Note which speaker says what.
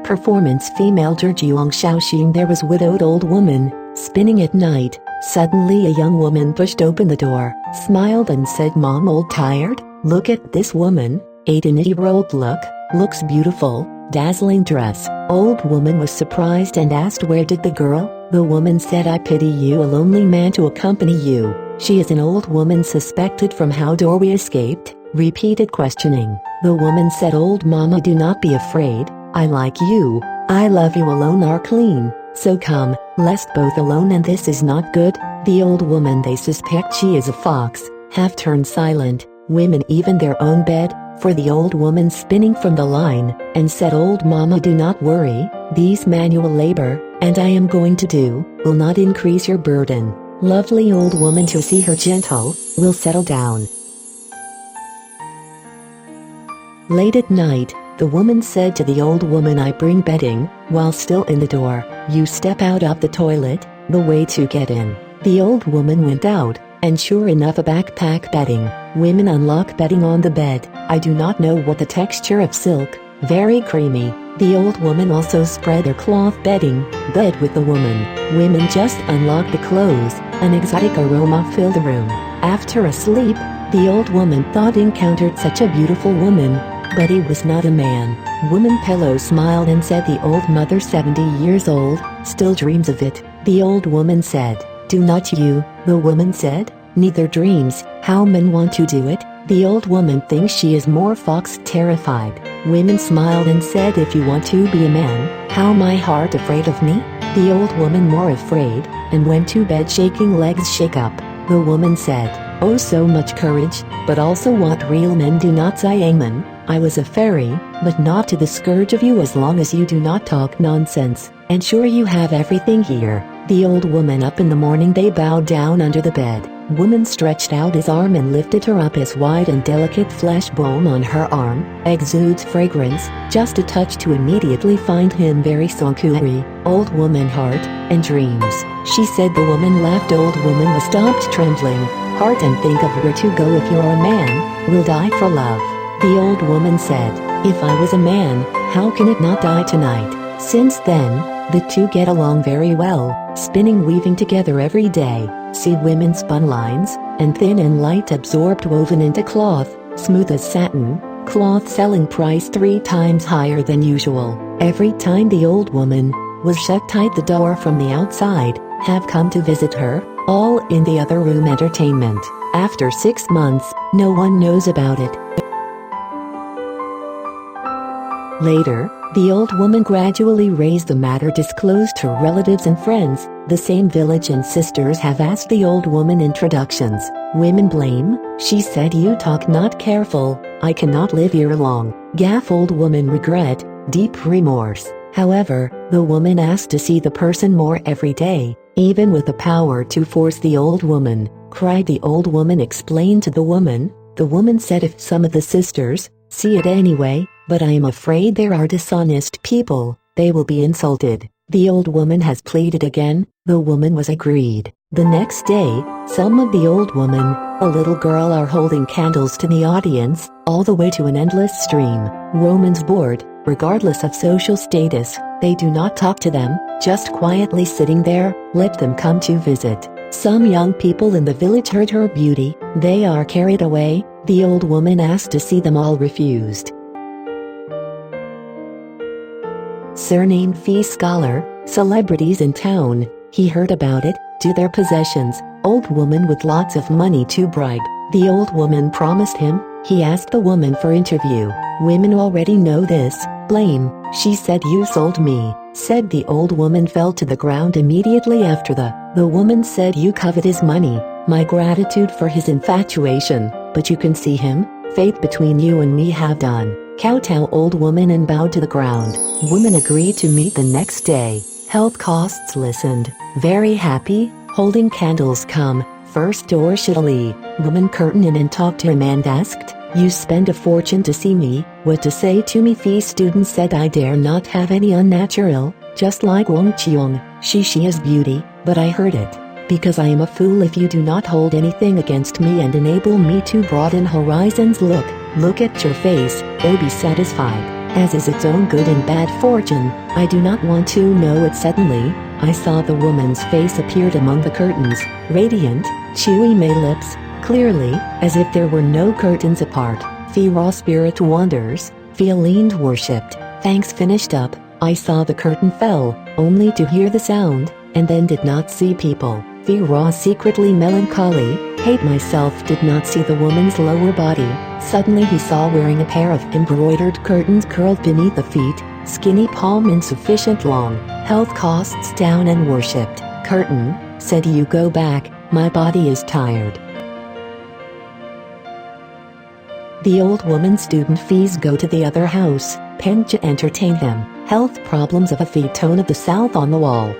Speaker 1: Performance female Zhejiang Shaoxing. There was widowed old woman, spinning at night. Suddenly a young woman pushed open the door, smiled and said, "Mom, old tired? Look at this woman, 80-year-old looks beautiful, dazzling dress." Old woman was surprised and asked, "Where did the girl?" The woman said, "I pity you, a lonely man to accompany you." She is an old woman suspected from how doorway escaped, repeated questioning. The woman said, "Old mama, do not be afraid, I like you, I love you, alone are clean, so come, lest both alone, and this is not good." The old woman, they suspect she is a fox, have turned silent, women even their own bed, for the old woman spinning from the line, and said, "Old mama, do not worry, these manual labor, and I am going to do, will not increase your burden." Lovely old woman, to see her gentle, will settle down. Late at night, the woman said to the old woman, "I bring bedding," while still in the door. "You step out of the toilet, the way to get in." The old woman went out, and sure enough, a backpack bedding. Women unlock bedding on the bed. I do not know what the texture of silk, very creamy. The old woman also spread her cloth bedding, bed with the woman. Women just unlock the clothes, an exotic aroma filled the room. After asleep, the old woman thought encountered such a beautiful woman, but he was not a man. Woman pillow smiled and said, "The old mother, 70 years old, still dreams of it." The old woman said, "Do not you?" The woman said, "Neither dreams, how men want to do it." The old woman thinks she is more fox terrified. Women smiled and said, "If you want to be a man, how my heart afraid of me?" The old woman more afraid, and went to bed shaking legs shake up. The woman said, "Oh, so much courage, but also what real men do not say. Amen. I was a fairy, but not to the scourge of you, as long as you do not talk nonsense, and sure you have everything here." The old woman up in the morning, they bowed down under the bed. Woman stretched out his arm and lifted her up. His wide and delicate flesh bone on her arm exudes fragrance, just a touch to immediately find him very sanctuary. Old woman heart and dreams. She said. The woman laughed. Old woman was stopped trembling. Heart and think of where to go if you're a man, will die for love. The old woman said, "If I was a man, how can it not die tonight?" Since then, the two get along very well, spinning weaving together every day. See, women spun lines, and thin and light absorbed woven into cloth, smooth as satin, cloth selling price 3 times higher than usual. Every time the old woman was shut tight the door from the outside, have come to visit her, all in the other room entertainment. After 6 months, no one knows about it. Later, the old woman gradually raised the matter, disclosed to relatives and friends. The same village and sisters have asked the old woman introductions. Women blame. She said, "You talk not careful, I cannot live here long." Gaff old woman regret, deep remorse. However, the woman asked to see the person more every day, even with the power to force the old woman. Cried the old woman, explained to the woman. The woman said, "If some of the sisters see it anyway, but I am afraid there are dishonest people, they will be insulted." The old woman has pleaded again. The woman was agreed. The next day, some of the old woman, a little girl, are holding candles to the audience, all the way to an endless stream. Romans bored, regardless of social status, they do not talk to them, just quietly sitting there, let them come to visit. Some young people in the village heard her beauty, they are carried away. The old woman asked to see them, all refused. Surname fee scholar, celebrities in town, he heard about it, to their possessions. Old woman with lots of money to bribe. The old woman promised him, he asked the woman for interview. Women already know this, blame. She said, "You sold me." Said the old woman, fell to the ground immediately after the woman said, "You covet his money, my gratitude for his infatuation, but you can see him, fate between you and me have done." Kowtow old woman and bowed to the ground. Woman agreed to meet the next day. Health costs listened. Very happy, holding candles come. First door shittily. Woman curtain in and talked to him and asked, "You spend a fortune to see me, what to say to me?" Fee student said, "I dare not have any unnatural, just like Wang Qiong. She is beauty, but I heard it. Because I am a fool if you do not hold anything against me and enable me to broaden horizons. Look at your face, oh be satisfied." as is its own good and bad fortune. I do not want to know it. Suddenly, I saw the woman's face appeared among the curtains, radiant, chewy May lips, clearly, as if there were no curtains apart. Fee raw spirit wonders, feel leaned worshipped, thanks finished up. I saw the curtain fell, only to hear the sound, and then did not see people. Fee raw secretly melancholy, hate myself did not see the woman's lower body. Suddenly he saw wearing a pair of embroidered curtains curled beneath the feet, skinny palm insufficient long, health costs down and worshipped. Curtain, said you go back, my body is tired. The old woman student fees go to the other house, Penja entertain him, health problems of a feet tone of the south on the wall.